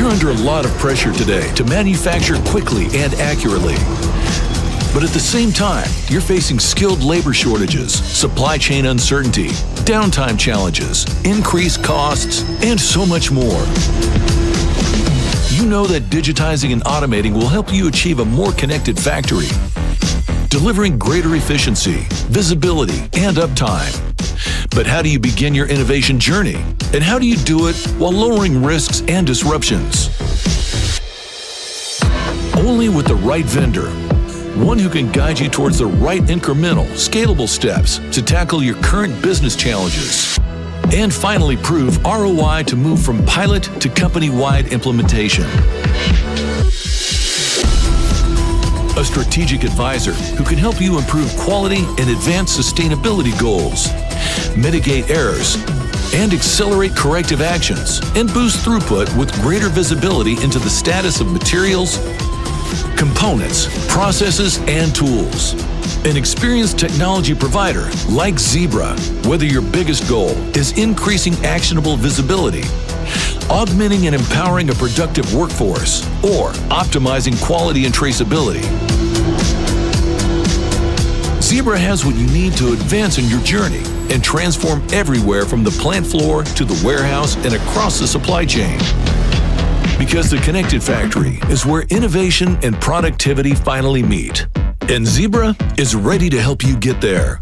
We're under a lot of pressure today to manufacture quickly and accurately. But at the same time, you're facing skilled labor shortages, supply chain uncertainty, downtime challenges, increased costs, and so much more. You know that digitizing and automating will help you achieve a more connected factory, delivering greater efficiency, visibility, and uptime. But how do you begin your innovation journey? And how do you do it while lowering risks and disruptions? Only with the right vendor. One who can guide you towards the right incremental, scalable steps to tackle your current business challenges. And finally prove ROI to move from pilot to company-wide implementation. A strategic advisor who can help you improve quality and advance sustainability goals, mitigate errors, and accelerate corrective actions, and boost throughput with greater visibility into the status of materials, components, processes, and tools. An experienced technology provider like Zebra, whether your biggest goal is increasing actionable visibility, augmenting and empowering a productive workforce, or optimizing quality and traceability. Zebra has what you need to advance in your journey and transform everywhere from the plant floor to the warehouse and across the supply chain. Because the connected factory is where innovation and productivity finally meet. And Zebra is ready to help you get there.